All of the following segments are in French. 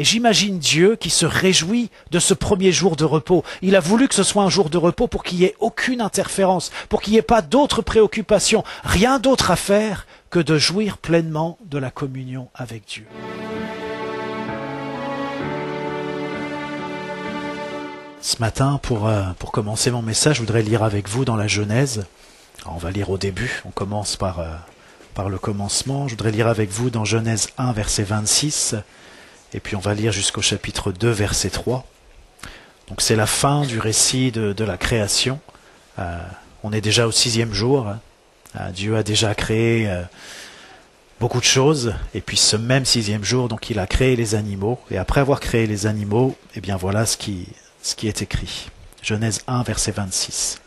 Et j'imagine Dieu qui se réjouit de ce premier jour de repos. Il a voulu que ce soit un jour de repos pour qu'il n'y ait aucune interférence, pour qu'il n'y ait pas d'autres préoccupations, rien d'autre à faire que de jouir pleinement de la communion avec Dieu. Ce matin, pour commencer mon message, je voudrais lire avec vous dans la Genèse. Alors, on va lire au début, on commence par le commencement. Je voudrais lire avec vous dans Genèse 1, verset 26. Et puis on va lire jusqu'au chapitre 2, verset 3. Donc c'est la fin du récit de la création. On est déjà au 6e jour. Dieu a déjà créé beaucoup de choses. Et puis ce même 6e jour, donc il a créé les animaux. Et après avoir créé les animaux, eh bien voilà ce qui est écrit. Genèse 1, verset 26.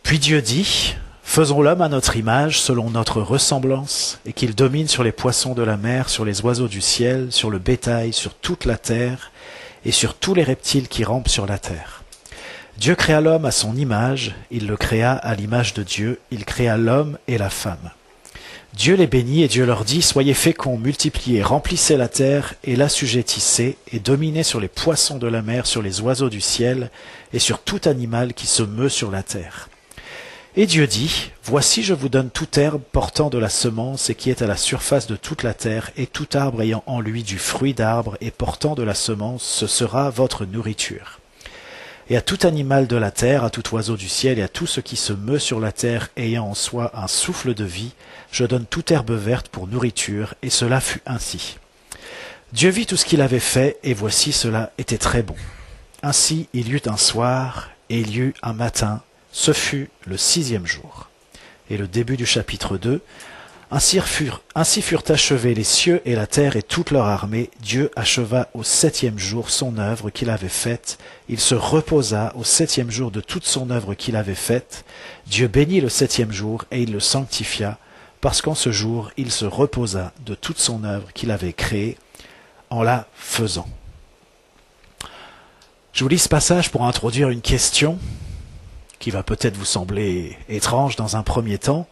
Puis Dieu dit, faisons l'homme à notre image, selon notre ressemblance, et qu'il domine sur les poissons de la mer, sur les oiseaux du ciel, sur le bétail, sur toute la terre, et sur tous les reptiles qui rampent sur la terre. Dieu créa l'homme à son image, il le créa à l'image de Dieu, il créa l'homme et la femme. Dieu les bénit et Dieu leur dit, soyez féconds, multipliez, remplissez la terre et l'assujettissez, et dominez sur les poissons de la mer, sur les oiseaux du ciel, et sur tout animal qui se meut sur la terre. Et Dieu dit, voici je vous donne toute herbe portant de la semence et qui est à la surface de toute la terre, et tout arbre ayant en lui du fruit d'arbre et portant de la semence, ce sera votre nourriture. Et à tout animal de la terre, à tout oiseau du ciel et à tout ce qui se meut sur la terre ayant en soi un souffle de vie, je donne toute herbe verte pour nourriture, et cela fut ainsi. Dieu vit tout ce qu'il avait fait, et voici cela était très bon. Ainsi il y eut un soir, et il y eut un matin, ce fut le 6e jour. Et le début du chapitre 2, ainsi furent achevés les cieux et la terre et toute leur armée. Dieu acheva au 7e jour son œuvre qu'il avait faite. Il se reposa au 7e jour de toute son œuvre qu'il avait faite. Dieu bénit le 7e jour et il le sanctifia, parce qu'en ce jour il se reposa de toute son œuvre qu'il avait créée en la faisant. Je vous lis ce passage pour introduire une question qui va peut-être vous sembler étrange dans un premier temps,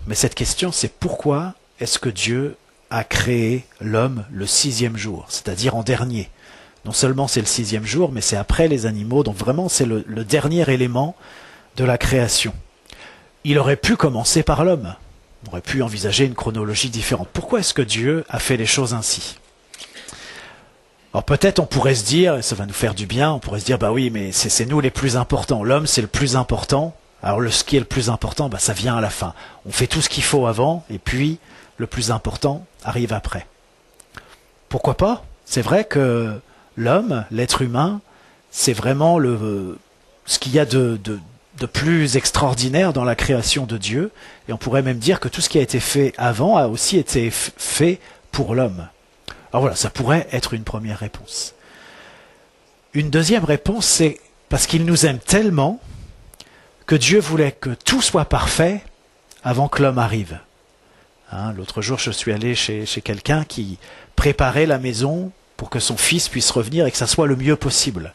mais cette question c'est pourquoi est-ce que Dieu a créé l'homme le 6e jour, c'est-à-dire en dernier. Non seulement c'est le 6e jour, mais c'est après les animaux, donc vraiment c'est le dernier élément de la création. Il aurait pu commencer par l'homme, on aurait pu envisager une chronologie différente. Pourquoi est-ce que Dieu a fait les choses ainsi ? Alors peut-être on pourrait se dire, et ça va nous faire du bien, on pourrait se dire, bah oui, mais c'est nous les plus importants. L'homme c'est le plus important. Alors ce qui est le plus important, bah ça vient à la fin. On fait tout ce qu'il faut avant, et puis le plus important arrive après. Pourquoi pas ? C'est vrai que l'homme, l'être humain, c'est vraiment ce qu'il y a de plus extraordinaire dans la création de Dieu. Et on pourrait même dire que tout ce qui a été fait avant a aussi été fait pour l'homme. Alors voilà, ça pourrait être une première réponse. Une deuxième réponse, c'est parce qu'il nous aime tellement que Dieu voulait que tout soit parfait avant que l'homme arrive. L'autre jour, je suis allé chez quelqu'un qui préparait la maison pour que son fils puisse revenir et que ça soit le mieux possible.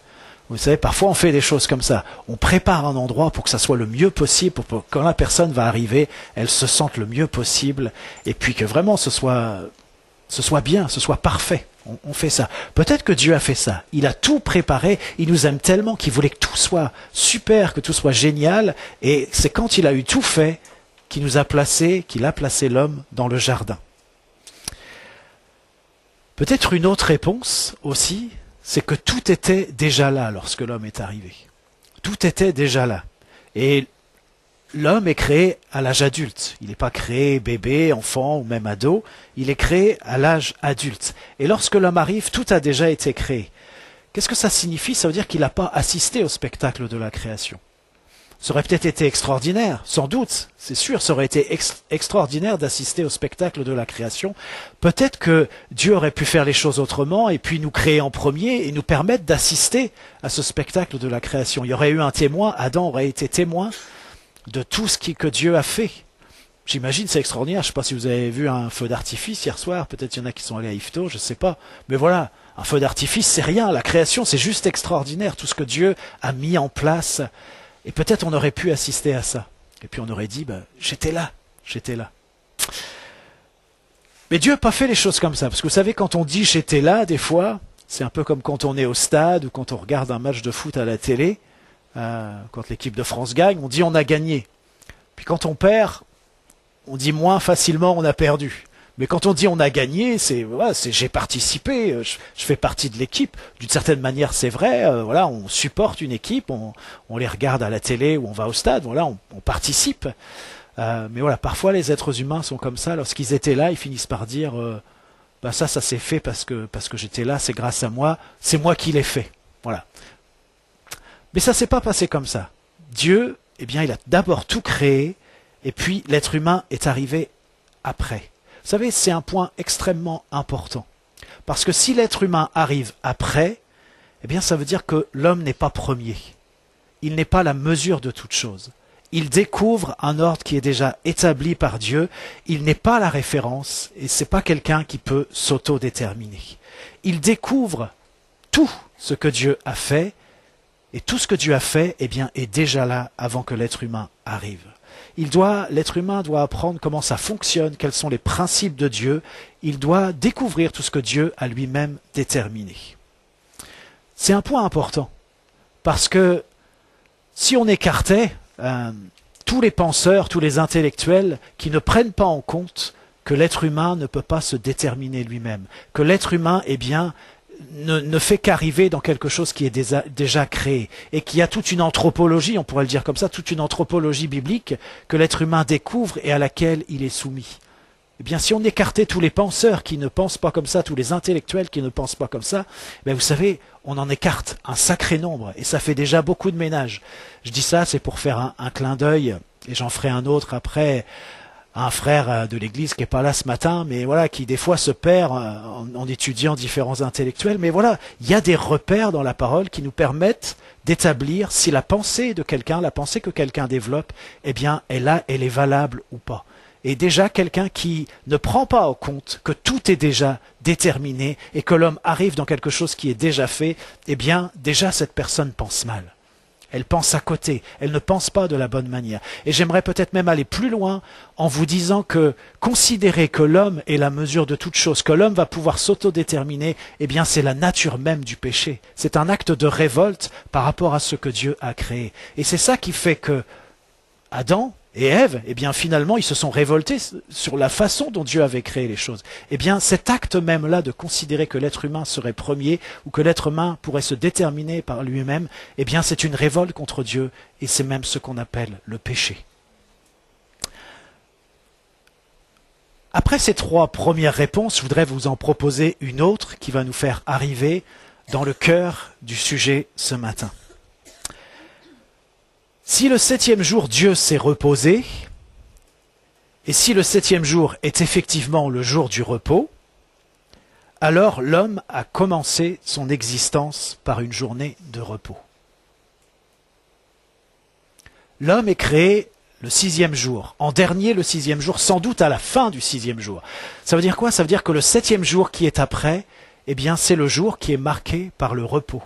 Vous savez, parfois on fait des choses comme ça. On prépare un endroit pour que ça soit le mieux possible, pour que quand la personne va arriver, elle se sente le mieux possible, et puis que vraiment ce soit bien, ce soit parfait. On fait ça. Peut-être que Dieu a fait ça. Il a tout préparé. Il nous aime tellement qu'il voulait que tout soit super, que tout soit génial. Et c'est quand il a eu tout fait qu'il a placé l'homme dans le jardin. Peut-être une autre réponse aussi, c'est que tout était déjà là lorsque l'homme est arrivé. Tout était déjà là. Et l'homme est créé à l'âge adulte. Il n'est pas créé bébé, enfant ou même ado. Il est créé à l'âge adulte. Et lorsque l'homme arrive, tout a déjà été créé. Qu'est-ce que ça signifie ? Ça veut dire qu'il n'a pas assisté au spectacle de la création. Ça aurait peut-être été extraordinaire, sans doute, c'est sûr, ça aurait été extraordinaire d'assister au spectacle de la création. Peut-être que Dieu aurait pu faire les choses autrement et puis nous créer en premier et nous permettre d'assister à ce spectacle de la création. Il y aurait eu un témoin, Adam aurait été témoin de tout ce que Dieu a fait. J'imagine c'est extraordinaire. Je ne sais pas si vous avez vu un feu d'artifice hier soir. Peut-être il y en a qui sont allés à Yvetot, je ne sais pas. Mais voilà, un feu d'artifice, c'est rien. La création, c'est juste extraordinaire. Tout ce que Dieu a mis en place. Et peut-être on aurait pu assister à ça. Et puis on aurait dit, j'étais là. Mais Dieu n'a pas fait les choses comme ça. Parce que vous savez, quand on dit j'étais là, des fois, c'est un peu comme quand on est au stade ou quand on regarde un match de foot à la télé. Quand l'équipe de France gagne, on dit on a gagné. Puis quand on perd, on dit moins facilement on a perdu. Mais quand on dit on a gagné, c'est j'ai participé, je fais partie de l'équipe. D'une certaine manière, c'est vrai. Voilà, on supporte une équipe, on les regarde à la télé ou on va au stade. Voilà, on participe. Mais voilà, parfois les êtres humains sont comme ça. Lorsqu'ils étaient là, ils finissent par dire bah ça s'est fait parce que j'étais là, c'est grâce à moi, c'est moi qui l'ai fait. Voilà. Mais ça s'est pas passé comme ça. Dieu, eh bien, il a d'abord tout créé, et puis l'être humain est arrivé après. Vous savez, c'est un point extrêmement important. Parce que si l'être humain arrive après, eh bien, ça veut dire que l'homme n'est pas premier. Il n'est pas la mesure de toute chose. Il découvre un ordre qui est déjà établi par Dieu. Il n'est pas la référence, et c'est pas quelqu'un qui peut s'auto-déterminer. Il découvre tout ce que Dieu a fait, et tout ce que Dieu a fait, eh bien, est déjà là avant que l'être humain arrive. L'être humain doit apprendre comment ça fonctionne, quels sont les principes de Dieu. Il doit découvrir tout ce que Dieu a lui-même déterminé. C'est un point important, parce que si on écartait tous les penseurs, tous les intellectuels qui ne prennent pas en compte que l'être humain ne peut pas se déterminer lui-même, que l'être humain, eh bien, ne fait qu'arriver dans quelque chose qui est déjà créé et qui a toute une anthropologie, on pourrait le dire comme ça, toute une anthropologie biblique que l'être humain découvre et à laquelle il est soumis. Eh bien, si on écartait tous les penseurs qui ne pensent pas comme ça, tous les intellectuels qui ne pensent pas comme ça, eh vous savez, on en écarte un sacré nombre et ça fait déjà beaucoup de ménage. Je dis ça, c'est pour faire un clin d'œil et j'en ferai un autre après. Un frère de l'église qui est pas là ce matin, mais voilà, qui des fois se perd en étudiant différents intellectuels. Mais voilà, il y a des repères dans la parole qui nous permettent d'établir si la pensée de quelqu'un, la pensée que quelqu'un développe, eh bien, elle est valable ou pas. Et déjà, quelqu'un qui ne prend pas en compte que tout est déjà déterminé et que l'homme arrive dans quelque chose qui est déjà fait, eh bien, déjà, cette personne pense mal. Elle pense à côté, elle ne pense pas de la bonne manière. Et j'aimerais peut-être même aller plus loin en vous disant que considérer que l'homme est la mesure de toute chose, que l'homme va pouvoir s'autodéterminer, eh bien c'est la nature même du péché. C'est un acte de révolte par rapport à ce que Dieu a créé. Et c'est ça qui fait que Adam et Ève, eh bien finalement, ils se sont révoltés sur la façon dont Dieu avait créé les choses. Eh bien, cet acte même-là de considérer que l'être humain serait premier ou que l'être humain pourrait se déterminer par lui-même, eh bien, c'est une révolte contre Dieu et c'est même ce qu'on appelle le péché. Après ces trois premières réponses, je voudrais vous en proposer une autre qui va nous faire arriver dans le cœur du sujet ce matin. Si le septième jour, Dieu s'est reposé, et si le septième jour est effectivement le jour du repos, alors l'homme a commencé son existence par une journée de repos. L'homme est créé le sixième jour, en dernier le sixième jour, sans doute à la fin du sixième jour. Ça veut dire quoi? Ça veut dire que le septième jour qui est après, eh bien c'est le jour qui est marqué par le repos.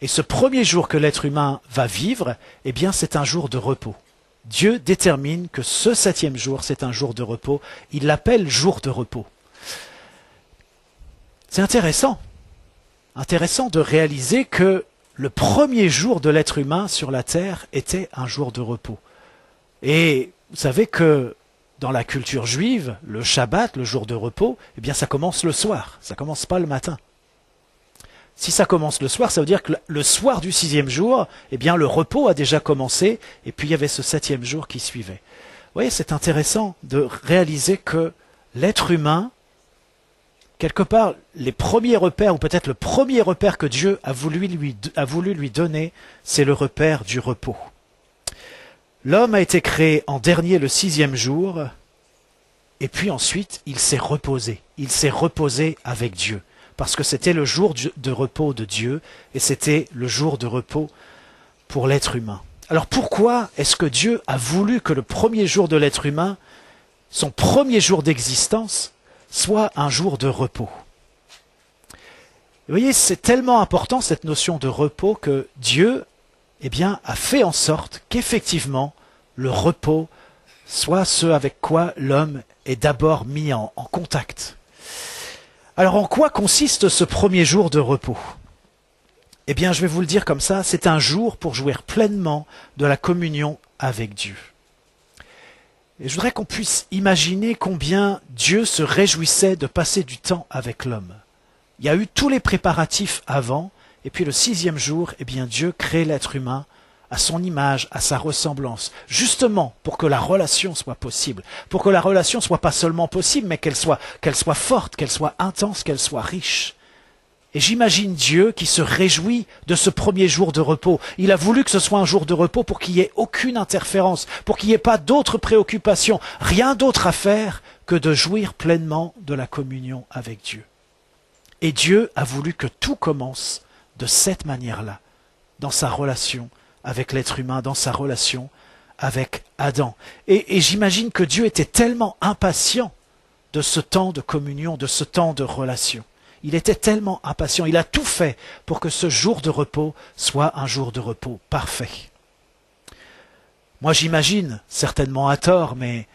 Et ce premier jour que l'être humain va vivre, eh bien, c'est un jour de repos. Dieu détermine que ce septième jour, c'est un jour de repos. Il l'appelle jour de repos. C'est intéressant. Intéressant de réaliser que le premier jour de l'être humain sur la terre était un jour de repos. Et vous savez que dans la culture juive, le Shabbat, le jour de repos, eh bien, ça commence le soir. Ça commence pas le matin. Si ça commence le soir, ça veut dire que le soir du sixième jour, eh bien, le repos a déjà commencé, et puis il y avait ce septième jour qui suivait. Vous voyez, c'est intéressant de réaliser que l'être humain, quelque part, les premiers repères, ou peut-être le premier repère que Dieu a voulu lui donner, c'est le repère du repos. L'homme a été créé en dernier le sixième jour, et puis ensuite, il s'est reposé. Il s'est reposé avec Dieu. Parce que c'était le jour de repos de Dieu, et c'était le jour de repos pour l'être humain. Alors pourquoi est-ce que Dieu a voulu que le premier jour de l'être humain, son premier jour d'existence, soit un jour de repos? Vous voyez, c'est tellement important cette notion de repos que Dieu, eh bien, a fait en sorte qu'effectivement, le repos soit ce avec quoi l'homme est d'abord mis en contact. Alors en quoi consiste ce premier jour de repos? Eh bien, je vais vous le dire comme ça, c'est un jour pour jouir pleinement de la communion avec Dieu. Et je voudrais qu'on puisse imaginer combien Dieu se réjouissait de passer du temps avec l'homme. Il y a eu tous les préparatifs avant, et puis le 6e jour, eh bien, Dieu crée l'être humain à son image, à sa ressemblance, justement pour que la relation soit possible, pour que la relation soit pas seulement possible, mais qu'elle soit forte, qu'elle soit intense, qu'elle soit riche. Et j'imagine Dieu qui se réjouit de ce premier jour de repos. Il a voulu que ce soit un jour de repos pour qu'il n'y ait aucune interférence, pour qu'il n'y ait pas d'autres préoccupations, rien d'autre à faire que de jouir pleinement de la communion avec Dieu. Et Dieu a voulu que tout commence de cette manière-là, dans sa relation avec l'être humain, dans sa relation avec Adam. Et j'imagine que Dieu était tellement impatient de ce temps de communion, de ce temps de relation. Il était tellement impatient, il a tout fait pour que ce jour de repos soit un jour de repos parfait. Moi j'imagine, certainement à tort, mais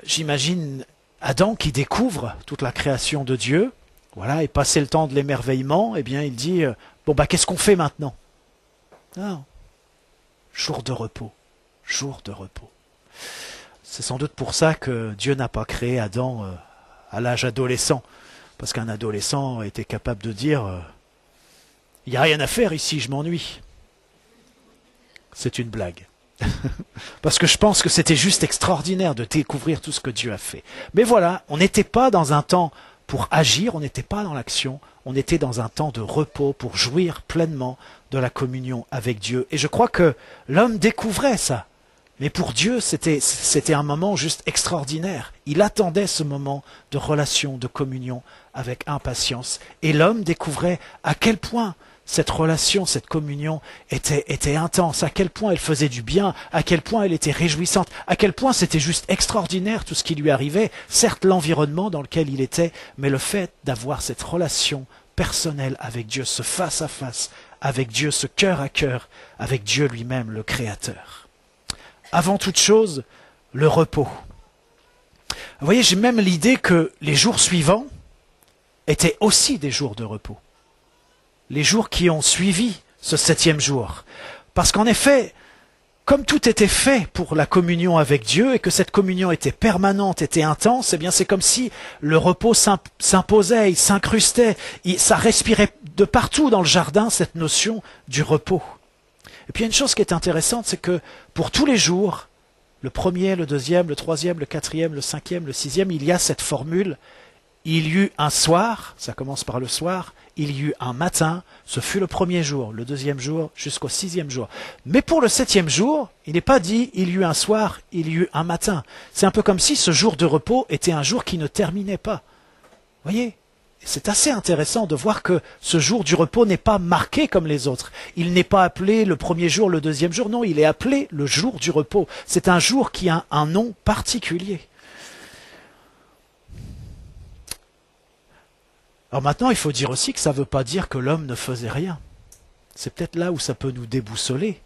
j'imagine Adam qui découvre toute la création de Dieu, voilà, et passé le temps de l'émerveillement, eh bien il dit, bon bah qu'est-ce qu'on fait maintenant? Non. Jour de repos, jour de repos. C'est sans doute pour ça que Dieu n'a pas créé Adam à l'âge adolescent. Parce qu'un adolescent était capable de dire il n'y a rien à faire ici, je m'ennuie. C'est une blague. Parce que je pense que c'était juste extraordinaire de découvrir tout ce que Dieu a fait. Mais voilà, on n'était pas dans un temps pour agir, on n'était pas dans l'action, on était dans un temps de repos pour jouir pleinement de la communion avec Dieu. Et je crois que l'homme découvrait ça. Mais pour Dieu, c'était un moment juste extraordinaire. Il attendait ce moment de relation, de communion avec impatience. Et l'homme découvrait à quel point cette relation, cette communion était intense, à quel point elle faisait du bien, à quel point elle était réjouissante, à quel point c'était juste extraordinaire tout ce qui lui arrivait. Certes, l'environnement dans lequel il était, mais le fait d'avoir cette relation personnelle avec Dieu, ce face-à-face avec Dieu, ce cœur à cœur avec Dieu lui-même, le Créateur. Avant toute chose, le repos. Vous voyez, j'ai même l'idée que les jours suivants étaient aussi des jours de repos. Les jours qui ont suivi ce 7e jour. Parce qu'en effet, comme tout était fait pour la communion avec Dieu et que cette communion était permanente, était intense, eh bien c'est comme si le repos s'imposait, il s'incrustait, ça respirait de partout dans le jardin, cette notion du repos. Et puis il y a une chose qui est intéressante, c'est que pour tous les jours, le 1er, le 2e, le 3e, le 4e, le 5e, le 6e, il y a cette formule, il y eut un soir, ça commence par le soir, il y eut un matin, ce fut le 1er jour, le 2e jour, jusqu'au 6e jour. Mais pour le 7e jour, il n'est pas dit, il y eut un soir, il y eut un matin. C'est un peu comme si ce jour de repos était un jour qui ne terminait pas. Vous voyez ? C'est assez intéressant de voir que ce jour du repos n'est pas marqué comme les autres. Il n'est pas appelé le 1er jour, le 2e jour, non, il est appelé le jour du repos. C'est un jour qui a un nom particulier. Alors maintenant, il faut dire aussi que ça ne veut pas dire que l'homme ne faisait rien. C'est peut-être là où ça peut nous déboussoler.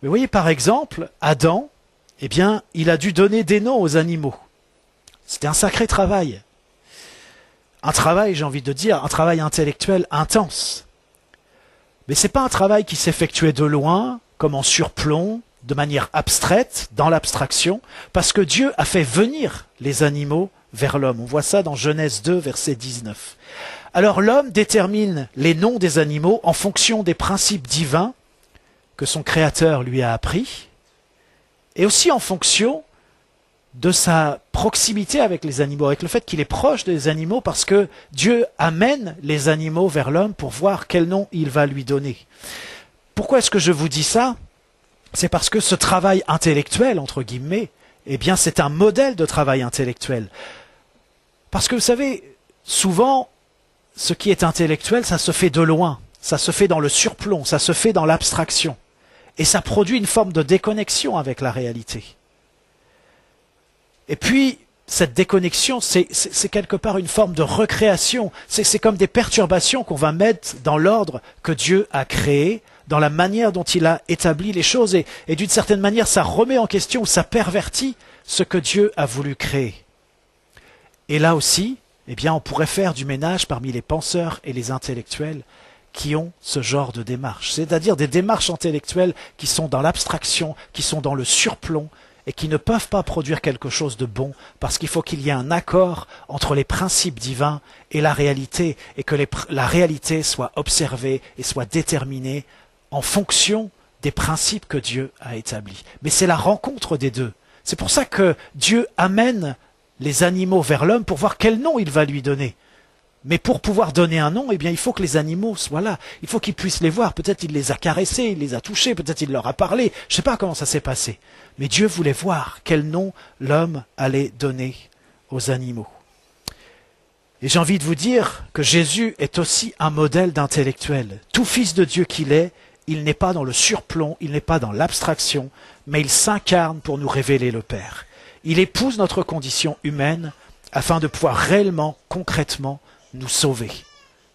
Mais vous voyez, par exemple, Adam, eh bien, il a dû donner des noms aux animaux. C'était un sacré travail. Un travail, j'ai envie de dire, un travail intellectuel intense. Mais ce n'est pas un travail qui s'effectuait de loin, comme en surplomb, de manière abstraite, dans l'abstraction, parce que Dieu a fait venir les animaux vers l'homme. On voit ça dans Genèse 2, verset 19. Alors l'homme détermine les noms des animaux en fonction des principes divins que son Créateur lui a appris, et aussi en fonction de sa proximité avec les animaux, avec le fait qu'il est proche des animaux, parce que Dieu amène les animaux vers l'homme pour voir quel nom il va lui donner. Pourquoi est-ce que je vous dis ça? C'est parce que ce travail intellectuel, entre guillemets, eh bien c'est un modèle de travail intellectuel. Parce que vous savez, souvent, ce qui est intellectuel, ça se fait de loin, ça se fait dans le surplomb, ça se fait dans l'abstraction. Et ça produit une forme de déconnexion avec la réalité. Et puis, cette déconnexion, c'est quelque part une forme de recréation. C'est comme des perturbations qu'on va mettre dans l'ordre que Dieu a créé, dans la manière dont il a établi les choses. Et d'une certaine manière, ça remet en question, ça pervertit ce que Dieu a voulu créer. Et là aussi, eh bien, on pourrait faire du ménage parmi les penseurs et les intellectuels qui ont ce genre de démarche, c'est-à-dire des démarches intellectuelles qui sont dans l'abstraction, qui sont dans le surplomb, et qui ne peuvent pas produire quelque chose de bon, parce qu'il faut qu'il y ait un accord entre les principes divins et la réalité, et que la réalité soit observée et soit déterminée en fonction des principes que Dieu a établis. Mais c'est la rencontre des deux. C'est pour ça que Dieu amène les animaux vers l'homme pour voir quel nom il va lui donner. Mais pour pouvoir donner un nom, eh bien, il faut que les animaux soient là. Il faut qu'il puisse les voir. Peut-être il les a caressés, il les a touchés, peut-être il leur a parlé. Je ne sais pas comment ça s'est passé. Mais Dieu voulait voir quel nom l'homme allait donner aux animaux. Et j'ai envie de vous dire que Jésus est aussi un modèle d'intellectuel. Tout fils de Dieu qu'il est, il n'est pas dans le surplomb, il n'est pas dans l'abstraction, mais il s'incarne pour nous révéler le Père. Il épouse notre condition humaine afin de pouvoir réellement, concrètement, nous sauver.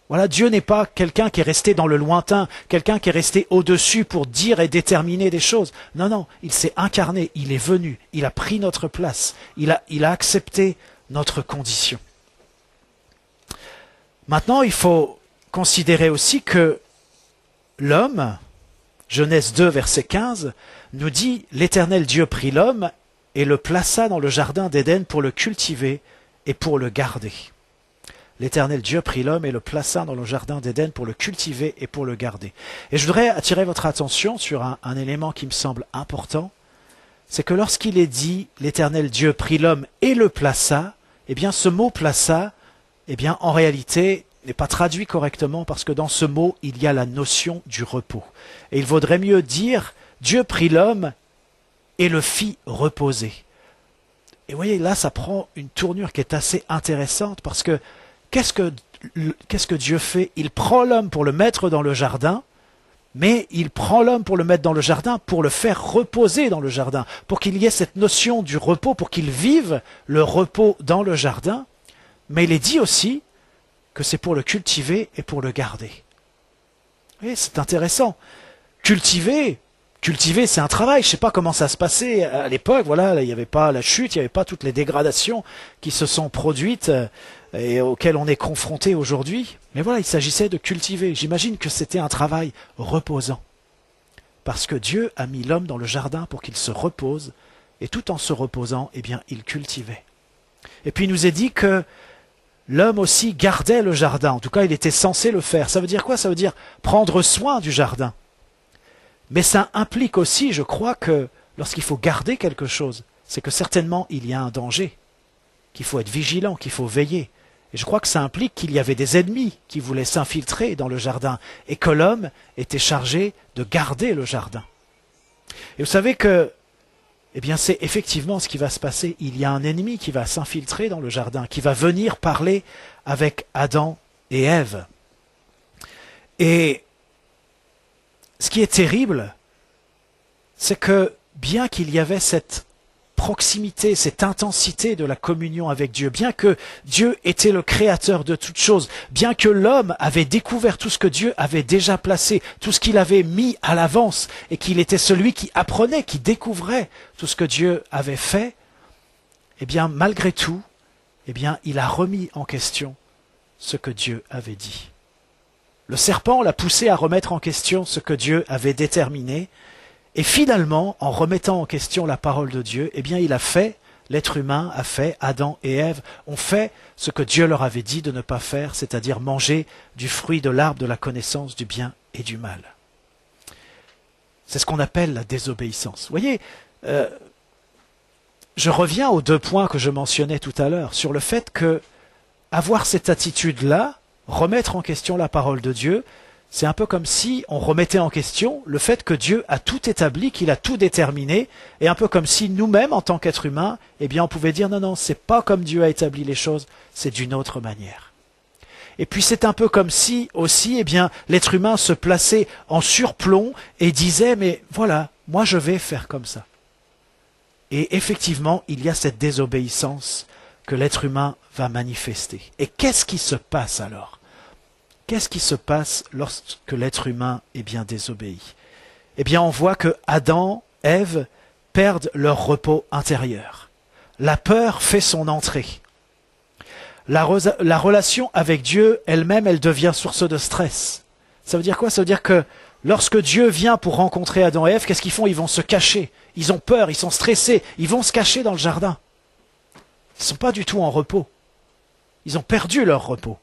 Voilà, Dieu n'est pas quelqu'un qui est resté dans le lointain, quelqu'un qui est resté au-dessus pour dire et déterminer des choses. Non, non, il s'est incarné, il est venu, il a pris notre place, il a accepté notre condition. Maintenant, il faut considérer aussi que l'homme, Genèse 2, verset 15, nous dit « L'Éternel Dieu prit l'homme et le plaça dans le jardin d'Éden pour le cultiver et pour le garder. » L'Éternel Dieu prit l'homme et le plaça dans le jardin d'Éden pour le cultiver et pour le garder. Et je voudrais attirer votre attention sur un élément qui me semble important, c'est que lorsqu'il est dit « L'Éternel Dieu prit l'homme et le plaça », eh bien ce mot « plaça », eh bien en réalité n'est pas traduit correctement parce que dans ce mot il y a la notion du repos. Et il vaudrait mieux dire « Dieu prit l'homme et le fit reposer ». Et vous voyez, là ça prend une tournure qui est assez intéressante parce que qu'est-ce que Dieu fait? Il prend l'homme pour le mettre dans le jardin, mais il prend l'homme pour le mettre dans le jardin, pour le faire reposer dans le jardin, pour qu'il y ait cette notion du repos, pour qu'il vive le repos dans le jardin. Mais il est dit aussi que c'est pour le cultiver et pour le garder. Vous voyez, c'est intéressant. Cultiver, c'est un travail. Je ne sais pas comment ça se passait à l'époque. Voilà, il n'y avait pas la chute, il n'y avait pas toutes les dégradations qui se sont produites et auxquelles on est confronté aujourd'hui. Mais voilà, il s'agissait de cultiver. J'imagine que c'était un travail reposant. Parce que Dieu a mis l'homme dans le jardin pour qu'il se repose, et tout en se reposant, eh bien, il cultivait. Et puis il nous est dit que l'homme aussi gardait le jardin. En tout cas, il était censé le faire. Ça veut dire quoi? Ça veut dire prendre soin du jardin. Mais ça implique aussi, je crois, que lorsqu'il faut garder quelque chose, c'est que certainement il y a un danger, qu'il faut être vigilant, qu'il faut veiller. Et je crois que ça implique qu'il y avait des ennemis qui voulaient s'infiltrer dans le jardin et que l'homme était chargé de garder le jardin. Et vous savez que, eh bien, c'est effectivement ce qui va se passer. Il y a un ennemi qui va s'infiltrer dans le jardin, qui va venir parler avec Adam et Ève. Et ce qui est terrible, c'est que bien qu'il y avait cette proximité, cette intensité de la communion avec Dieu, bien que Dieu était le créateur de toutes choses, bien que l'homme avait découvert tout ce que Dieu avait déjà placé, tout ce qu'il avait mis à l'avance, et qu'il était celui qui apprenait, qui découvrait tout ce que Dieu avait fait, eh bien, malgré tout, eh bien, il a remis en question ce que Dieu avait dit. Le serpent l'a poussé à remettre en question ce que Dieu avait déterminé, et finalement, en remettant en question la parole de Dieu, eh bien, il a fait, l'être humain a fait, Adam et Ève ont fait ce que Dieu leur avait dit de ne pas faire, c'est-à-dire manger du fruit de l'arbre de la connaissance du bien et du mal. C'est ce qu'on appelle la désobéissance. Vous voyez, je reviens aux 2 points que je mentionnais tout à l'heure, sur le fait que avoir cette attitude-là, remettre en question la parole de Dieu, c'est un peu comme si on remettait en question le fait que Dieu a tout établi, qu'il a tout déterminé, et un peu comme si nous-mêmes, en tant qu'êtres humains, eh bien, on pouvait dire non, non, c'est pas comme Dieu a établi les choses, c'est d'une autre manière. Et puis c'est un peu comme si aussi, eh bien, l'être humain se plaçait en surplomb et disait mais voilà, moi je vais faire comme ça. Et effectivement, il y a cette désobéissance que l'être humain va manifester. Et qu'est-ce qui se passe alors? Qu'est-ce qui se passe lorsque l'être humain est bien désobéi? Eh bien, on voit que Adam, Ève perdent leur repos intérieur. la peur fait son entrée. La relation avec Dieu elle-même, elle devient source de stress. Ça veut dire quoi? Ça veut dire que lorsque Dieu vient pour rencontrer Adam et Ève, qu'est-ce qu'ils font? Ils vont se cacher. Ils ont peur, ils sont stressés. Ils vont se cacher dans le jardin. Ils ne sont pas du tout en repos. Ils ont perdu leur repos.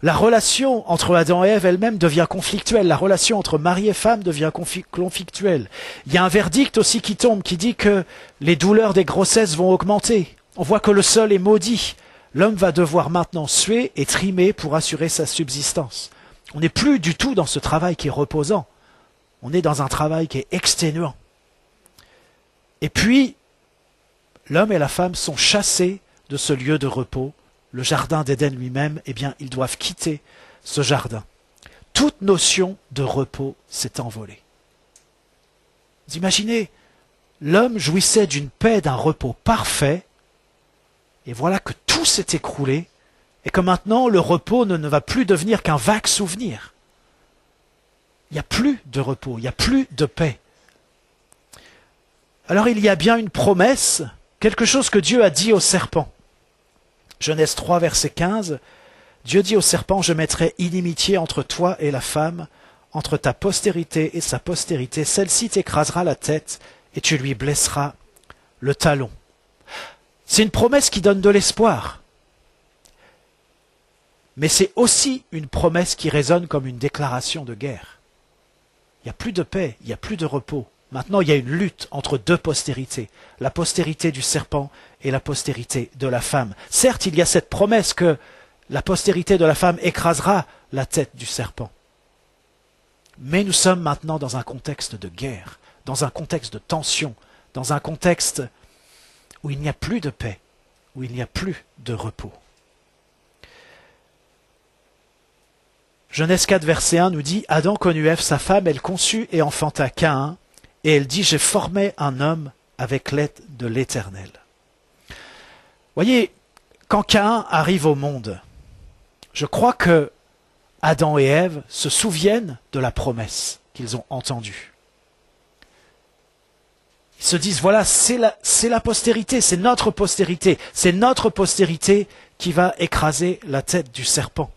La relation entre Adam et Ève elle-même devient conflictuelle. La relation entre mari et femme devient conflictuelle. Il y a un verdict aussi qui tombe, qui dit que les douleurs des grossesses vont augmenter. On voit que le sol est maudit. L'homme va devoir maintenant suer et trimer pour assurer sa subsistance. On n'est plus du tout dans ce travail qui est reposant. On est dans un travail qui est exténuant. Et puis, l'homme et la femme sont chassés de ce lieu de repos. Le jardin d'Éden lui-même, eh bien, ils doivent quitter ce jardin. Toute notion de repos s'est envolée. Vous imaginez, l'homme jouissait d'une paix, d'un repos parfait, et voilà que tout s'est écroulé, et que maintenant le repos ne va plus devenir qu'un vague souvenir. Il n'y a plus de repos, il n'y a plus de paix. Alors il y a bien une promesse, quelque chose que Dieu a dit au serpent. Genèse 3, verset 15, Dieu dit au serpent, « Je mettrai inimitié entre toi et la femme, entre ta postérité et sa postérité. Celle-ci t'écrasera la tête et tu lui blesseras le talon. » C'est une promesse qui donne de l'espoir. Mais c'est aussi une promesse qui résonne comme une déclaration de guerre. Il n'y a plus de paix, il n'y a plus de repos. Maintenant, il y a une lutte entre deux postérités, la postérité du serpent et la postérité de la femme. Certes, il y a cette promesse que la postérité de la femme écrasera la tête du serpent. Mais nous sommes maintenant dans un contexte de guerre, dans un contexte de tension, dans un contexte où il n'y a plus de paix, où il n'y a plus de repos. Genèse 4, verset 1 nous dit « Adam connut Ève, sa femme, elle conçut et enfanta Caïn, et elle dit « J'ai formé un homme avec l'aide de l'Éternel. » Voyez, quand Caïn arrive au monde, je crois que Adam et Ève se souviennent de la promesse qu'ils ont entendue. Ils se disent, voilà, c'est la postérité, c'est notre postérité qui va écraser la tête du serpent.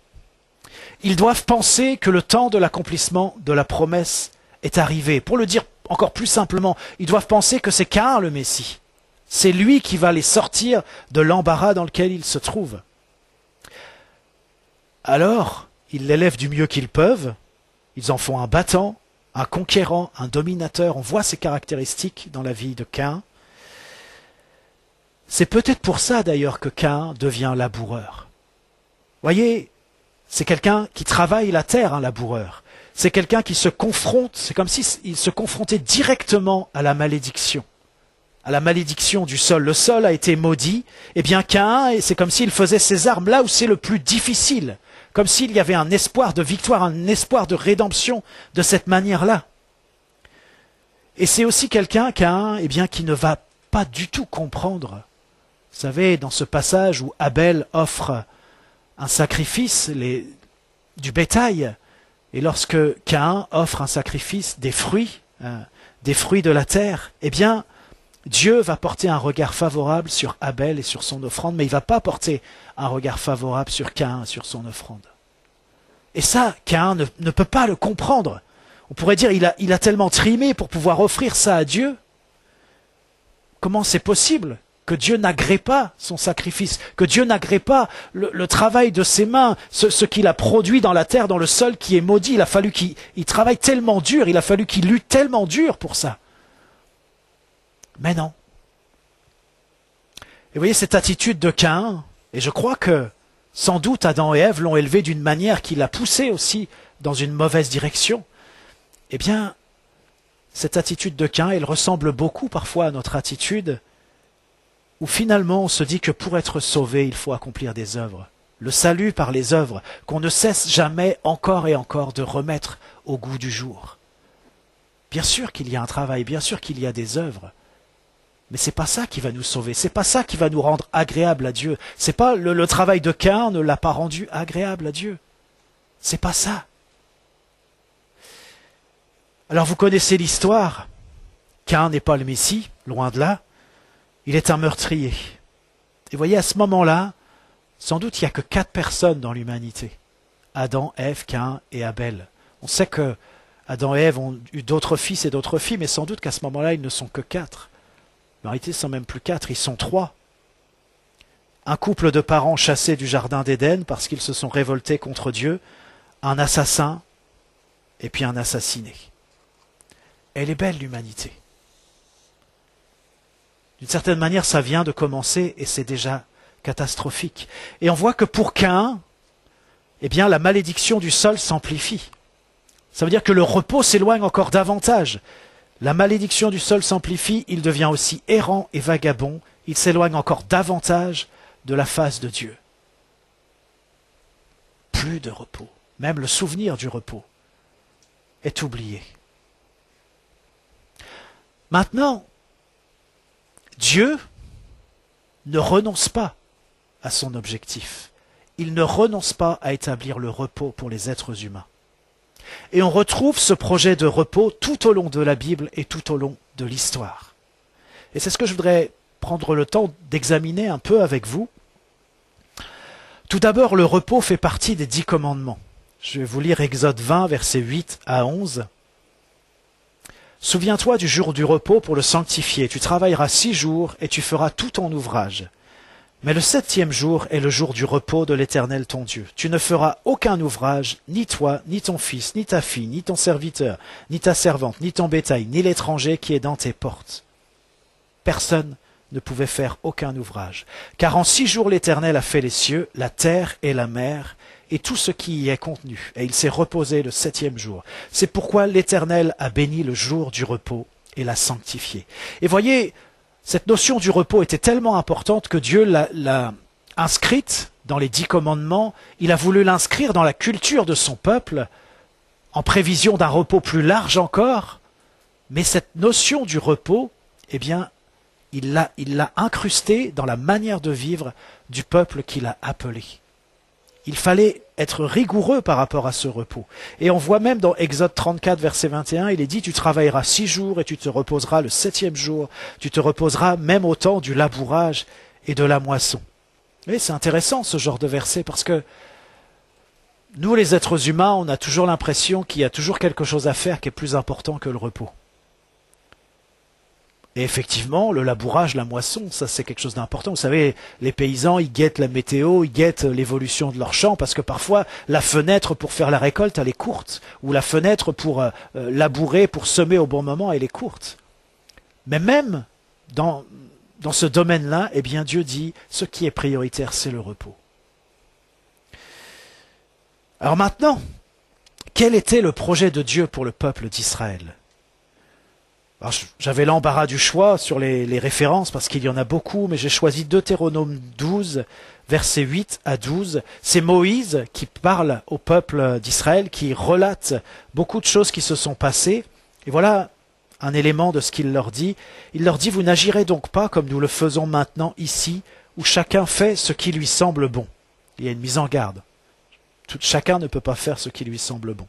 Ils doivent penser que le temps de l'accomplissement de la promesse est arrivé. Pour le dire encore plus simplement, ils doivent penser que c'est Caïn le Messie. C'est lui qui va les sortir de l'embarras dans lequel ils se trouvent. Alors, ils l'élèvent du mieux qu'ils peuvent, ils en font un battant, un conquérant, un dominateur. On voit ces caractéristiques dans la vie de Caïn. C'est peut-être pour ça d'ailleurs que Caïn devient laboureur. Voyez, c'est quelqu'un qui travaille la terre, un laboureur. C'est quelqu'un qui se confronte, c'est comme s'il se confrontait directement à la malédiction du sol. Le sol a été maudit, et bien Caïn, c'est comme s'il faisait ses armes là où c'est le plus difficile, comme s'il y avait un espoir de victoire, un espoir de rédemption de cette manière-là. Et c'est aussi quelqu'un, Caïn, eh bien, qui ne va pas du tout comprendre. Vous savez, dans ce passage où Abel offre un sacrifice, du bétail, et lorsque Caïn offre un sacrifice des fruits de la terre, eh bien, Dieu va porter un regard favorable sur Abel et sur son offrande, mais il ne va pas porter un regard favorable sur Caïn et sur son offrande. Et ça, Caïn ne peut pas le comprendre. On pourrait dire il a tellement trimé pour pouvoir offrir ça à Dieu. Comment c'est possible que Dieu n'agrée pas son sacrifice, que Dieu n'agrée pas le travail de ses mains, ce qu'il a produit dans la terre, dans le sol qui est maudit. Il a fallu qu'il travaille tellement dur, il a fallu qu'il lutte tellement dur pour ça. Mais non. Et vous voyez cette attitude de Caïn, et je crois que sans doute Adam et Ève l'ont élevé d'une manière qui l'a poussé aussi dans une mauvaise direction. Eh bien, cette attitude de Caïn, elle ressemble beaucoup parfois à notre attitude où finalement on se dit que pour être sauvé, il faut accomplir des œuvres. Le salut par les œuvres qu'on ne cesse jamais encore et encore de remettre au goût du jour. Bien sûr qu'il y a un travail, bien sûr qu'il y a des œuvres, mais c'est pas ça qui va nous sauver, c'est pas ça qui va nous rendre agréables à Dieu. C'est pas le travail de Caïn ne l'a pas rendu agréable à Dieu. C'est pas ça. Alors vous connaissez l'histoire. Caïn n'est pas le Messie, loin de là. Il est un meurtrier. Et voyez, à ce moment-là, sans doute il n'y a que 4 personnes dans l'humanité. Adam, Ève, Caïn et Abel. On sait que Adam et Ève ont eu d'autres fils et d'autres filles, mais sans doute qu'à ce moment-là, ils ne sont que 4. En réalité, ils ne sont même plus 4, ils sont 3. Un couple de parents chassés du jardin d'Éden parce qu'ils se sont révoltés contre Dieu, un assassin et puis un assassiné. Elle est belle, l'humanité. D'une certaine manière, ça vient de commencer et c'est déjà catastrophique. Et on voit que pour Caïn, eh bien, la malédiction du sol s'amplifie. Ça veut dire que le repos s'éloigne encore davantage. La malédiction du sol s'amplifie, il devient aussi errant et vagabond, il s'éloigne encore davantage de la face de Dieu. Plus de repos, même le souvenir du repos est oublié. Maintenant, Dieu ne renonce pas à son objectif. Il ne renonce pas à établir le repos pour les êtres humains. Et on retrouve ce projet de repos tout au long de la Bible et tout au long de l'histoire. Et c'est ce que je voudrais prendre le temps d'examiner un peu avec vous. Tout d'abord, le repos fait partie des 10 commandements. Je vais vous lire Exode 20, versets 8 à 11. « Souviens-toi du jour du repos pour le sanctifier. Tu travailleras 6 jours et tu feras tout ton ouvrage. Mais le 7e jour est le jour du repos de l'Éternel ton Dieu. Tu ne feras aucun ouvrage, ni toi, ni ton fils, ni ta fille, ni ton serviteur, ni ta servante, ni ton bétail, ni l'étranger qui est dans tes portes. » Personne ne pouvait faire aucun ouvrage. Car en 6 jours l'Éternel a fait les cieux, la terre et la mer, et tout ce qui y est contenu, et il s'est reposé le 7e jour. C'est pourquoi l'Éternel a béni le jour du repos et l'a sanctifié. Et voyez, cette notion du repos était tellement importante que Dieu l'a inscrite dans les 10 commandements. Il a voulu l'inscrire dans la culture de son peuple, en prévision d'un repos plus large encore. Mais cette notion du repos, eh bien, il l'a incrustée dans la manière de vivre du peuple qu'il a appelé. Il fallait être rigoureux par rapport à ce repos. Et on voit même dans Exode 34, verset 21, il est dit « Tu travailleras 6 jours et tu te reposeras le 7e jour. Tu te reposeras même au temps du labourage et de la moisson. » Et c'est intéressant ce genre de verset parce que nous, les êtres humains, on a toujours l'impression qu'il y a toujours quelque chose à faire qui est plus important que le repos. Et effectivement, le labourage, la moisson, ça c'est quelque chose d'important. Vous savez, les paysans, ils guettent la météo, ils guettent l'évolution de leur champ, parce que parfois, la fenêtre pour faire la récolte, elle est courte, ou la fenêtre pour labourer, pour semer au bon moment, elle est courte. Mais même dans ce domaine-là, eh bien Dieu dit, ce qui est prioritaire, c'est le repos. Alors maintenant, quel était le projet de Dieu pour le peuple d'Israël ? J'avais l'embarras du choix sur les références parce qu'il y en a beaucoup, mais j'ai choisi Deutéronome 12, versets 8 à 12. C'est Moïse qui parle au peuple d'Israël, qui relate beaucoup de choses qui se sont passées. Et voilà un élément de ce qu'il leur dit. Il leur dit « Vous n'agirez donc pas comme nous le faisons maintenant ici, où chacun fait ce qui lui semble bon. » Il y a une mise en garde. Chacun ne peut pas faire ce qui lui semble bon.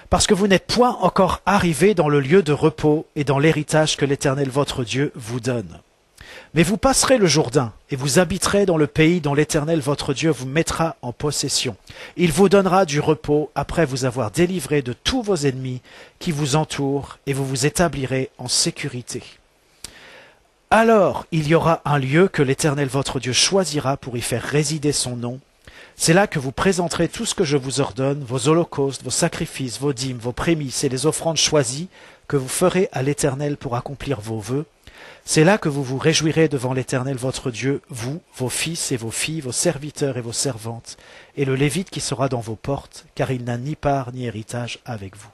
Parce que vous n'êtes point encore arrivés dans le lieu de repos et dans l'héritage que l'Éternel votre Dieu vous donne. Mais vous passerez le Jourdain et vous habiterez dans le pays dont l'Éternel votre Dieu vous mettra en possession. Il vous donnera du repos après vous avoir délivré de tous vos ennemis qui vous entourent et vous vous établirez en sécurité. Alors il y aura un lieu que l'Éternel votre Dieu choisira pour y faire résider son nom. C'est là que vous présenterez tout ce que je vous ordonne, vos holocaustes, vos sacrifices, vos dîmes, vos prémices et les offrandes choisies que vous ferez à l'Éternel pour accomplir vos vœux. C'est là que vous vous réjouirez devant l'Éternel votre Dieu, vous, vos fils et vos filles, vos serviteurs et vos servantes, et le Lévite qui sera dans vos portes, car il n'a ni part ni héritage avec vous.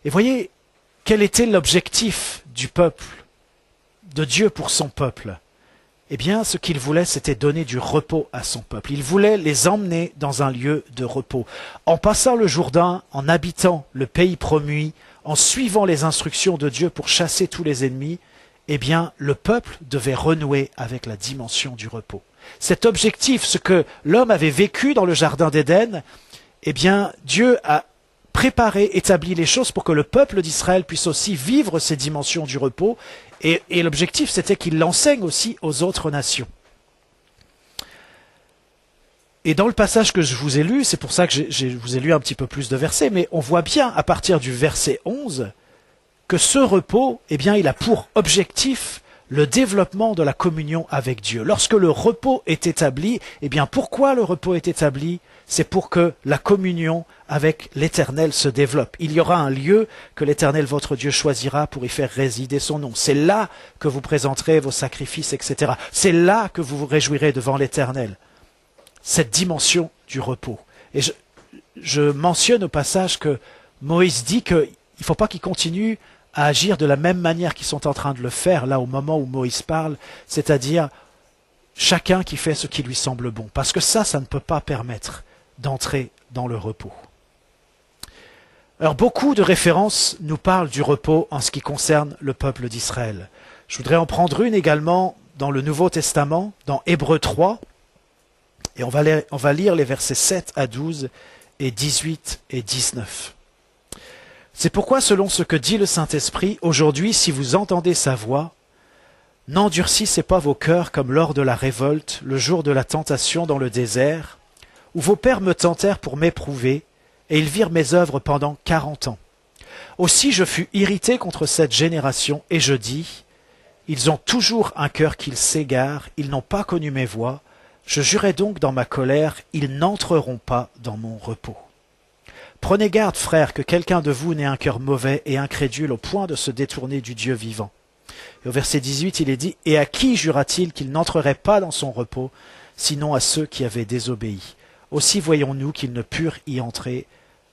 Et voyez, quel était l'objectif du peuple, de Dieu pour son peuple ? Eh bien, ce qu'il voulait, c'était donner du repos à son peuple. Il voulait les emmener dans un lieu de repos. En passant le Jourdain, en habitant le pays promis, en suivant les instructions de Dieu pour chasser tous les ennemis, eh bien, le peuple devait renouer avec la dimension du repos. Cet objectif, ce que l'homme avait vécu dans le jardin d'Éden, eh bien, Dieu a préparé, établi les choses pour que le peuple d'Israël puisse aussi vivre ces dimensions du repos Et l'objectif, c'était qu'il l'enseigne aussi aux autres nations. Et dans le passage que je vous ai lu, c'est pour ça que je vous ai lu un petit peu plus de versets, mais on voit bien à partir du verset 11 que ce repos, eh bien, il a pour objectif le développement de la communion avec Dieu. Lorsque le repos est établi, eh bien, pourquoi le repos est établi? C'est pour que la communion avec l'Éternel se développe. Il y aura un lieu que l'Éternel votre Dieu choisira pour y faire résider son nom. C'est là que vous présenterez vos sacrifices, etc. C'est là que vous vous réjouirez devant l'Éternel. Cette dimension du repos. Et je mentionne au passage que Moïse dit qu'il ne faut pas qu'ils continuent à agir de la même manière qu'ils sont en train de le faire, là au moment où Moïse parle, c'est-à-dire chacun qui fait ce qui lui semble bon. Parce que ça ne peut pas permettre d'entrer dans le repos. Alors beaucoup de références nous parlent du repos en ce qui concerne le peuple d'Israël. Je voudrais en prendre une également dans le Nouveau Testament, dans Hébreux 3, et on va lire les versets 7 à 12 et 18 et 19. C'est pourquoi, selon ce que dit le Saint-Esprit, aujourd'hui, si vous entendez sa voix, n'endurcissez pas vos cœurs comme lors de la révolte, le jour de la tentation dans le désert, où vos pères me tentèrent pour m'éprouver, et ils virent mes œuvres pendant 40 ans. Aussi je fus irrité contre cette génération, et je dis, ils ont toujours un cœur qu'ils s'égarent, ils n'ont pas connu mes voies, je jurai donc dans ma colère, ils n'entreront pas dans mon repos. Prenez garde, frères, que quelqu'un de vous n'ait un cœur mauvais et incrédule au point de se détourner du Dieu vivant. Et au verset 18, il est dit, « Et à qui jura-t-il qu'il n'entrerait pas dans son repos, sinon à ceux qui avaient désobéi? Aussi voyons-nous qu'ils ne purent y entrer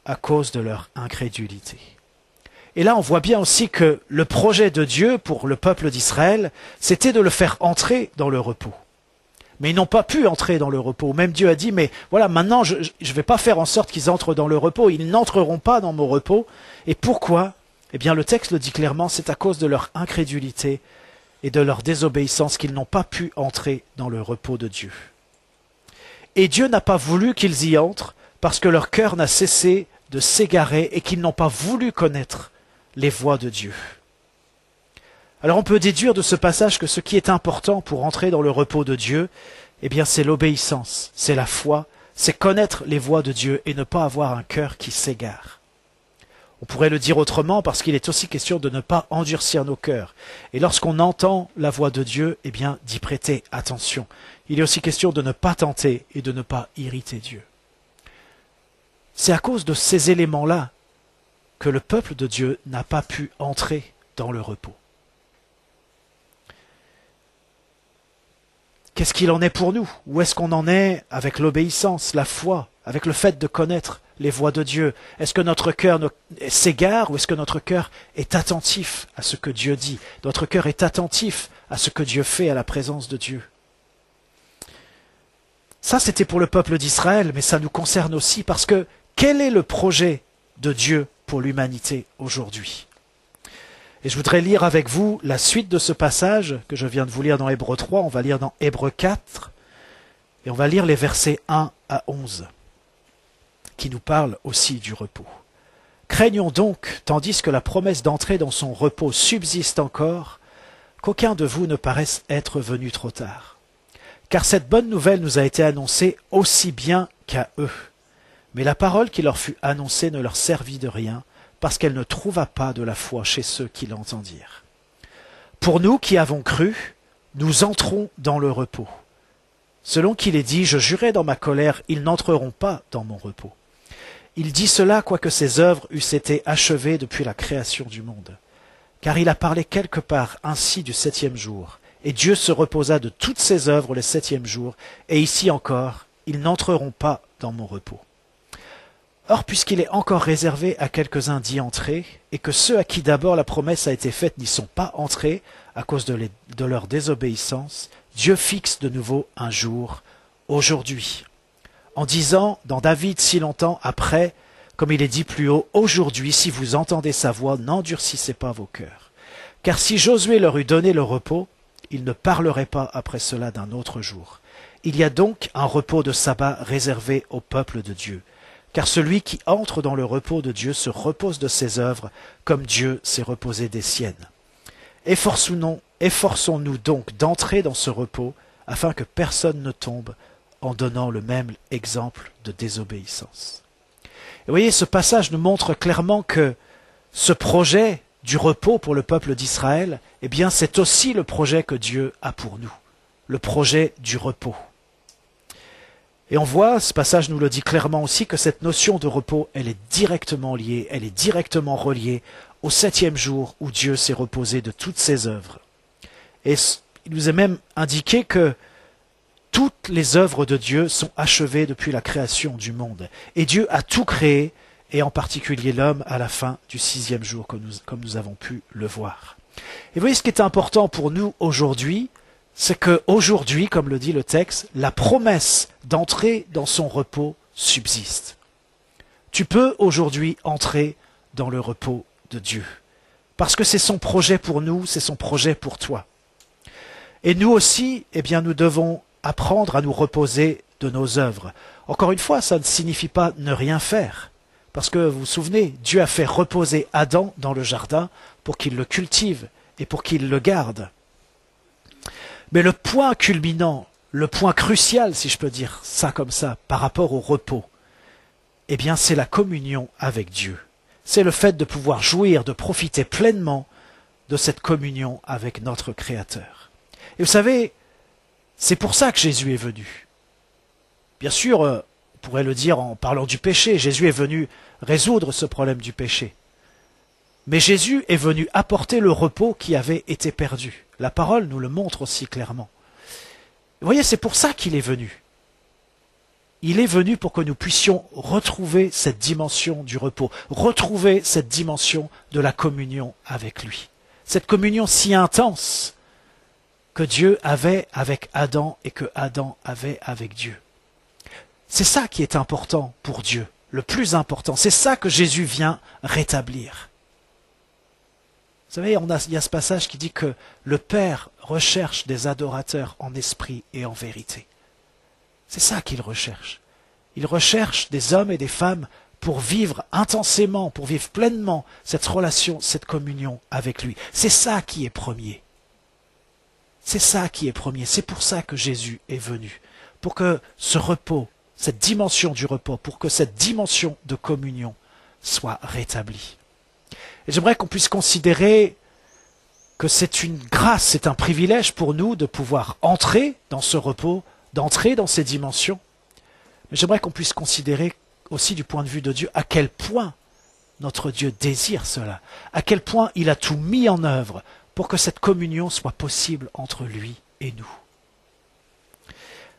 à cause de leur incrédulité. » Et là, on voit bien aussi que le projet de Dieu pour le peuple d'Israël, c'était de le faire entrer dans le repos. Mais ils n'ont pas pu entrer dans le repos. Même Dieu a dit, mais voilà, maintenant, je ne vais pas faire en sorte qu'ils entrent dans le repos. Ils n'entreront pas dans mon repos. Et pourquoi? Eh bien, le texte le dit clairement, c'est à cause de leur incrédulité et de leur désobéissance qu'ils n'ont pas pu entrer dans le repos de Dieu. Et Dieu n'a pas voulu qu'ils y entrent parce que leur cœur n'a cessé de s'égarer et qu'ils n'ont pas voulu connaître les voies de Dieu. Alors on peut déduire de ce passage que ce qui est important pour entrer dans le repos de Dieu, eh bien c'est l'obéissance, c'est la foi, c'est connaître les voies de Dieu et ne pas avoir un cœur qui s'égare. On pourrait le dire autrement parce qu'il est aussi question de ne pas endurcir nos cœurs. Et lorsqu'on entend la voix de Dieu, eh bien d'y prêter attention. Il est aussi question de ne pas tenter et de ne pas irriter Dieu. C'est à cause de ces éléments-là que le peuple de Dieu n'a pas pu entrer dans le repos. Qu'est-ce qu'il en est pour nous? Où est-ce qu'on en est avec l'obéissance, la foi, avec le fait de connaître les voies de Dieu? Est-ce que notre cœur s'égare ou est-ce que notre cœur est attentif à ce que Dieu dit? Notre cœur est attentif à ce que Dieu fait à la présence de Dieu. Ça, c'était pour le peuple d'Israël, mais ça nous concerne aussi parce que quel est le projet de Dieu pour l'humanité aujourd'hui? Et je voudrais lire avec vous la suite de ce passage que je viens de vous lire dans Hébreux 3. On va lire dans Hébreux 4 et on va lire les versets 1 à 11 qui nous parlent aussi du repos. Craignons donc, tandis que la promesse d'entrer dans son repos subsiste encore, qu'aucun de vous ne paraisse être venu trop tard. Car cette bonne nouvelle nous a été annoncée aussi bien qu'à eux. Mais la parole qui leur fut annoncée ne leur servit de rien, parce qu'elle ne trouva pas de la foi chez ceux qui l'entendirent. Pour nous qui avons cru, nous entrons dans le repos. Selon qu'il est dit, je jurai dans ma colère, ils n'entreront pas dans mon repos. Il dit cela, quoique ses œuvres eussent été achevées depuis la création du monde. Car il a parlé quelque part ainsi du 7e jour, et Dieu se reposa de toutes ses œuvres le 7e jour, et ici encore, ils n'entreront pas dans mon repos. Or, puisqu'il est encore réservé à quelques-uns d'y entrer, et que ceux à qui d'abord la promesse a été faite n'y sont pas entrés à cause de leur désobéissance, Dieu fixe de nouveau un jour, aujourd'hui, en disant dans David si longtemps après, comme il est dit plus haut, « Aujourd'hui, si vous entendez sa voix, n'endurcissez pas vos cœurs. Car si Josué leur eût donné le repos, ils ne parleraient pas après cela d'un autre jour. Il y a donc un repos de sabbat réservé au peuple de Dieu. Car celui qui entre dans le repos de Dieu se repose de ses œuvres, comme Dieu s'est reposé des siennes. Efforçons-nous Efforçons-nous donc d'entrer dans ce repos, afin que personne ne tombe en donnant le même exemple de désobéissance. Et vous voyez, ce passage nous montre clairement que ce projet du repos pour le peuple d'Israël, eh bien, c'est aussi le projet que Dieu a pour nous, le projet du repos. Et on voit, ce passage nous le dit clairement aussi, que cette notion de repos, elle est directement liée, elle est directement reliée au 7e jour où Dieu s'est reposé de toutes ses œuvres. Et il nous est même indiqué que toutes les œuvres de Dieu sont achevées depuis la création du monde. Et Dieu a tout créé, et en particulier l'homme à la fin du 6e jour, comme nous avons pu le voir. Et vous voyez, ce qui est important pour nous aujourd'hui, c'est qu'aujourd'hui, comme le dit le texte, la promesse d'entrer dans son repos subsiste. Tu peux aujourd'hui entrer dans le repos de Dieu, parce que c'est son projet pour nous, c'est son projet pour toi. Et nous aussi, eh bien, nous devons apprendre à nous reposer de nos œuvres. Encore une fois, ça ne signifie pas ne rien faire. Parce que vous vous souvenez, Dieu a fait reposer Adam dans le jardin pour qu'il le cultive et pour qu'il le garde. Mais le point culminant, le point crucial, si je peux dire ça comme ça, par rapport au repos, eh bien c'est la communion avec Dieu. C'est le fait de pouvoir jouir, de profiter pleinement de cette communion avec notre Créateur. Et vous savez, c'est pour ça que Jésus est venu. Bien sûr, on pourrait le dire en parlant du péché, Jésus est venu résoudre ce problème du péché. Mais Jésus est venu apporter le repos qui avait été perdu. La parole nous le montre aussi clairement. Vous voyez, c'est pour ça qu'il est venu. Il est venu pour que nous puissions retrouver cette dimension du repos, retrouver cette dimension de la communion avec lui. Cette communion si intense que Dieu avait avec Adam et que Adam avait avec Dieu. C'est ça qui est important pour Dieu, le plus important. C'est ça que Jésus vient rétablir. Vous savez, il y a ce passage qui dit que le Père recherche des adorateurs en esprit et en vérité. C'est ça qu'il recherche. Il recherche des hommes et des femmes pour vivre intensément, pour vivre pleinement cette relation, cette communion avec lui. C'est ça qui est premier. C'est ça qui est premier. C'est pour ça que Jésus est venu. Pour que ce repos, cette dimension du repos, pour que cette dimension de communion soit rétablie. Et j'aimerais qu'on puisse considérer que c'est une grâce, c'est un privilège pour nous de pouvoir entrer dans ce repos, d'entrer dans ces dimensions. Mais j'aimerais qu'on puisse considérer aussi du point de vue de Dieu à quel point notre Dieu désire cela, à quel point il a tout mis en œuvre pour que cette communion soit possible entre lui et nous.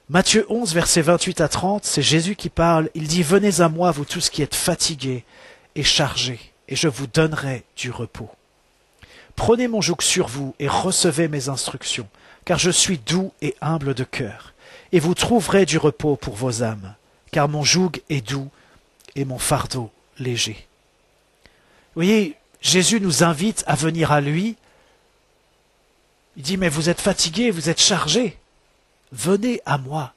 Matthieu 11, versets 28 à 30, c'est Jésus qui parle. Il dit « Venez à moi, vous tous qui êtes fatigués et chargés, et je vous donnerai du repos. Prenez mon joug sur vous et recevez mes instructions, car je suis doux et humble de cœur, et vous trouverez du repos pour vos âmes, car mon joug est doux et mon fardeau léger. » Vous voyez, Jésus nous invite à venir à lui. Il dit « Mais vous êtes fatigués, vous êtes chargés. Venez à moi,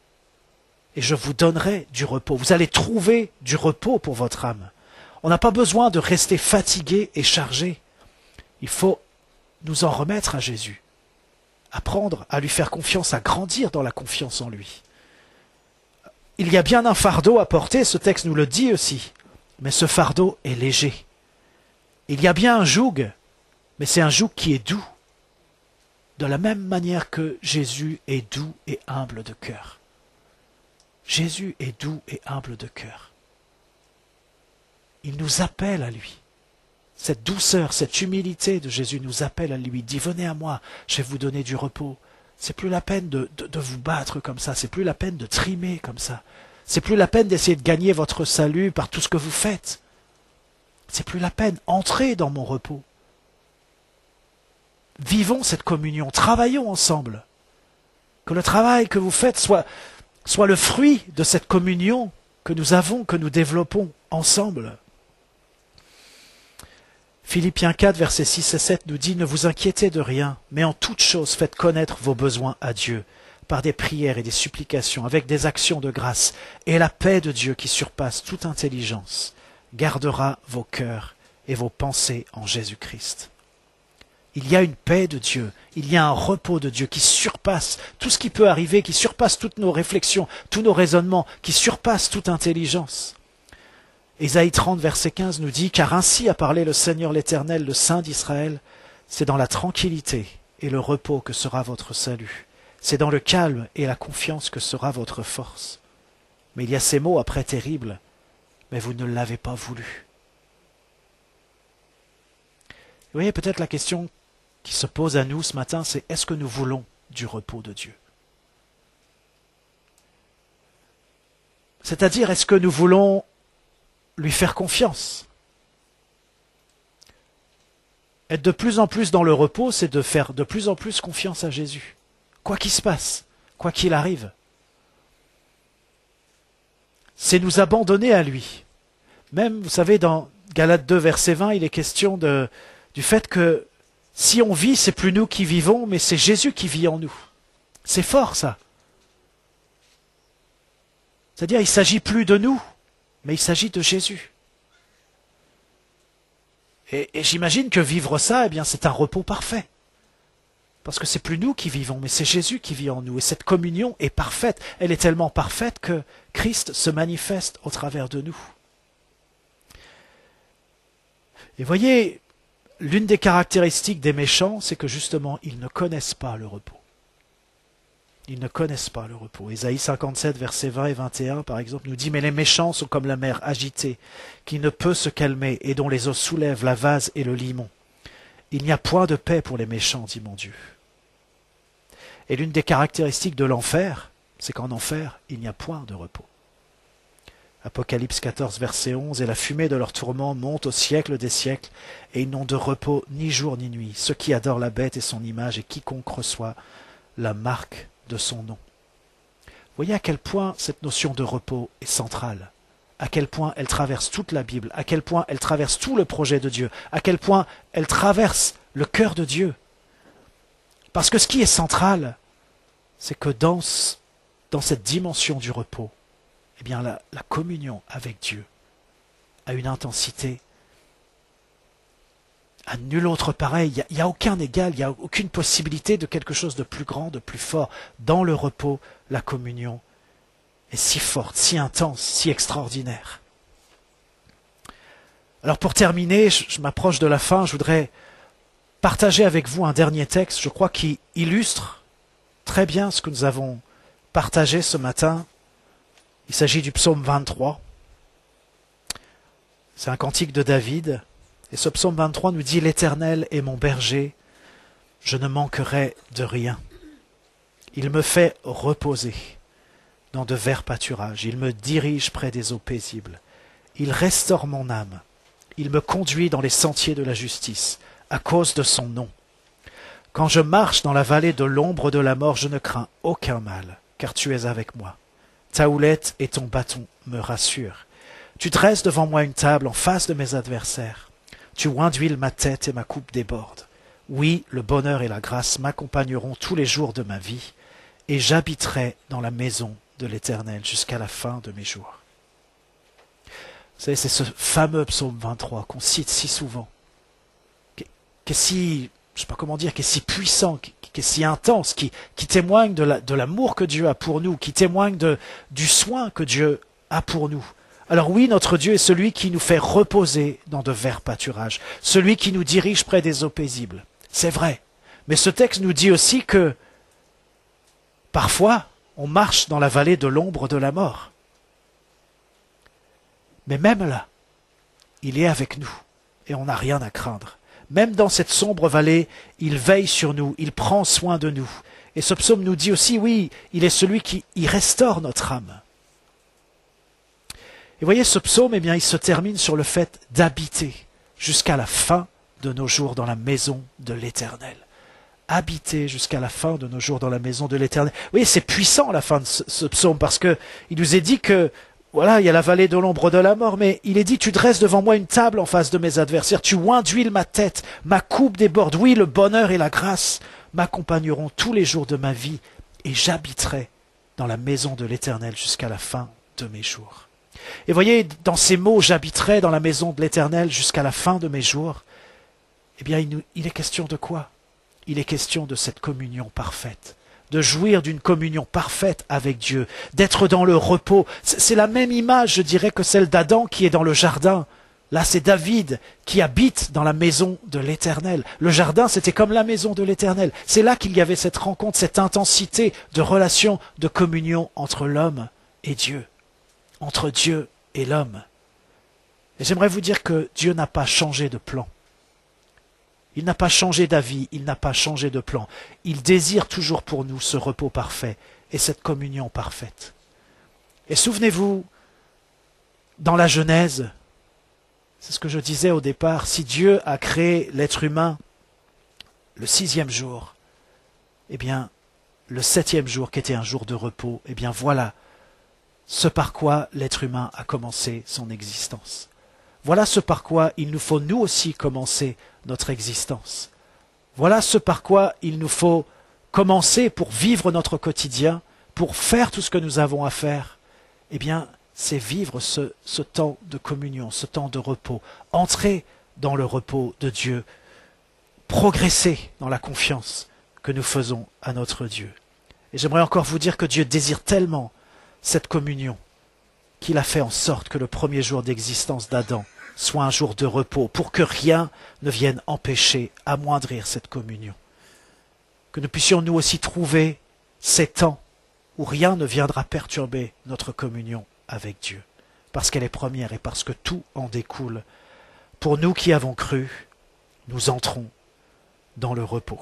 et je vous donnerai du repos. Vous allez trouver du repos pour votre âme. » On n'a pas besoin de rester fatigué et chargé. Il faut nous en remettre à Jésus. Apprendre à lui faire confiance, à grandir dans la confiance en lui. Il y a bien un fardeau à porter, ce texte nous le dit aussi, mais ce fardeau est léger. Il y a bien un joug, mais c'est un joug qui est doux. De la même manière que Jésus est doux et humble de cœur. Jésus est doux et humble de cœur. Il nous appelle à lui. Cette douceur, cette humilité de Jésus nous appelle à lui. Il dit, venez à moi, je vais vous donner du repos. C'est plus la peine de vous battre comme ça. C'est plus la peine de trimer comme ça. C'est plus la peine d'essayer de gagner votre salut par tout ce que vous faites. C'est plus la peine. Entrez dans mon repos. Vivons cette communion. Travaillons ensemble. Que le travail que vous faites soit le fruit de cette communion que nous avons, que nous développons ensemble. Philippiens 4, versets 6 et 7 nous dit « Ne vous inquiétez de rien, mais en toute chose faites connaître vos besoins à Dieu, par des prières et des supplications, avec des actions de grâce, et la paix de Dieu qui surpasse toute intelligence, gardera vos cœurs et vos pensées en Jésus-Christ. » Il y a une paix de Dieu, il y a un repos de Dieu qui surpasse tout ce qui peut arriver, qui surpasse toutes nos réflexions, tous nos raisonnements, qui surpasse toute intelligence. Ésaïe 30, verset 15 nous dit « Car ainsi a parlé le Seigneur l'Éternel, le Saint d'Israël, c'est dans la tranquillité et le repos que sera votre salut. C'est dans le calme et la confiance que sera votre force. » Mais il y a ces mots après terribles, « Mais vous ne l'avez pas voulu. » Vous voyez, peut-être la question qui se pose à nous ce matin, c'est est-ce que nous voulons du repos de Dieu? C'est-à-dire, est-ce que nous voulons lui faire confiance? Être de plus en plus dans le repos, c'est de faire de plus en plus confiance à Jésus. Quoi qu'il se passe, quoi qu'il arrive. C'est nous abandonner à lui. Même, vous savez, dans Galates 2, verset 20, il est question du fait que si on vit, c'est plus nous qui vivons, mais c'est Jésus qui vit en nous. C'est fort, ça. C'est-à-dire, il ne s'agit plus de nous, mais il s'agit de Jésus. Et j'imagine que vivre ça, eh bien, c'est un repos parfait. Parce que c'est plus nous qui vivons, mais c'est Jésus qui vit en nous. Et cette communion est parfaite. Elle est tellement parfaite que Christ se manifeste au travers de nous. Et voyez, l'une des caractéristiques des méchants, c'est que justement, ils ne connaissent pas le repos. Ils ne connaissent pas le repos. Ésaïe 57, versets 20 et 21, par exemple, nous dit « Mais les méchants sont comme la mer agitée, qui ne peut se calmer, et dont les eaux soulèvent la vase et le limon. Il n'y a point de paix pour les méchants, dit mon Dieu. » Et l'une des caractéristiques de l'enfer, c'est qu'en enfer, il n'y a point de repos. Apocalypse 14, verset 11, « Et la fumée de leur tourment monte au siècle des siècles, et ils n'ont de repos ni jour ni nuit, ceux qui adorent la bête et son image, et quiconque reçoit la marque de son nom. » Voyez à quel point cette notion de repos est centrale, à quel point elle traverse toute la Bible, à quel point elle traverse tout le projet de Dieu, à quel point elle traverse le cœur de Dieu. Parce que ce qui est central, c'est que dans cette dimension du repos, eh bien la communion avec Dieu a une intensité à nul autre pareil. Il n'y a aucun égal, il n'y a aucune possibilité de quelque chose de plus grand, de plus fort. Dans le repos, la communion est si forte, si intense, si extraordinaire. Alors pour terminer, je m'approche de la fin, je voudrais partager avec vous un dernier texte, je crois, qui illustre très bien ce que nous avons partagé ce matin. Il s'agit du psaume 23. C'est un cantique de David. Et ce psaume 23 nous dit « L'Éternel est mon berger, je ne manquerai de rien. Il me fait reposer dans de verts pâturages. Il me dirige près des eaux paisibles. Il restaure mon âme. Il me conduit dans les sentiers de la justice, à cause de son nom. Quand je marche dans la vallée de l'ombre de la mort, je ne crains aucun mal, car tu es avec moi. Ta houlette et ton bâton me rassurent. Tu dresses devant moi une table en face de mes adversaires. Tu oins d'huile ma tête et ma coupe déborde. Oui, le bonheur et la grâce m'accompagneront tous les jours de ma vie, et j'habiterai dans la maison de l'Éternel jusqu'à la fin de mes jours. » Vous savez, c'est ce fameux psaume 23 qu'on cite si souvent, qui est si, je sais pas comment dire, qui est si puissant, qui est si intense, qui témoigne de l'amour que Dieu a pour nous, qui témoigne du soin que Dieu a pour nous. Alors oui, notre Dieu est celui qui nous fait reposer dans de verts pâturages, celui qui nous dirige près des eaux paisibles. C'est vrai. Mais ce texte nous dit aussi que parfois, on marche dans la vallée de l'ombre de la mort. Mais même là, il est avec nous et on n'a rien à craindre. Même dans cette sombre vallée, il veille sur nous, il prend soin de nous. Et ce psaume nous dit aussi, oui, il est celui qui y restaure notre âme. Et voyez, ce psaume, eh bien, il se termine sur le fait d'habiter jusqu'à la fin de nos jours dans la maison de l'Éternel. Habiter jusqu'à la fin de nos jours dans la maison de l'Éternel. Vous voyez, c'est puissant la fin de ce psaume, parce que il nous est dit que, voilà, il y a la vallée de l'ombre de la mort, mais il est dit, tu dresses devant moi une table en face de mes adversaires, tu oins d'huile ma tête, ma coupe déborde. Oui, le bonheur et la grâce m'accompagneront tous les jours de ma vie, et j'habiterai dans la maison de l'Éternel jusqu'à la fin de mes jours. Et voyez, dans ces mots, j'habiterai dans la maison de l'Éternel jusqu'à la fin de mes jours, eh bien il est question de quoi? Il est question de cette communion parfaite, de jouir d'une communion parfaite avec Dieu, d'être dans le repos. C'est la même image, je dirais, que celle d'Adam qui est dans le jardin. Là, c'est David qui habite dans la maison de l'Éternel. Le jardin, c'était comme la maison de l'Éternel. C'est là qu'il y avait cette rencontre, cette intensité de relation, de communion entre l'homme et Dieu, entre Dieu et l'homme. Et j'aimerais vous dire que Dieu n'a pas changé de plan. Il n'a pas changé d'avis, il n'a pas changé de plan. Il désire toujours pour nous ce repos parfait et cette communion parfaite. Et souvenez-vous, dans la Genèse, c'est ce que je disais au départ, si Dieu a créé l'être humain le 6e jour, eh bien, le 7e jour qui était un jour de repos, eh bien voilà ce par quoi l'être humain a commencé son existence. Voilà ce par quoi il nous faut nous aussi commencer notre existence. Voilà ce par quoi il nous faut commencer pour vivre notre quotidien, pour faire tout ce que nous avons à faire. Eh bien, c'est vivre ce temps de communion, ce temps de repos, entrer dans le repos de Dieu, progresser dans la confiance que nous faisons à notre Dieu. Et j'aimerais encore vous dire que Dieu désire tellement cette communion qu'il a fait en sorte que le premier jour d'existence d'Adam soit un jour de repos, pour que rien ne vienne empêcher, amoindrir cette communion. Que nous puissions nous aussi trouver ces temps où rien ne viendra perturber notre communion avec Dieu, parce qu'elle est première et parce que tout en découle. Pour nous qui avons cru, nous entrons dans le repos.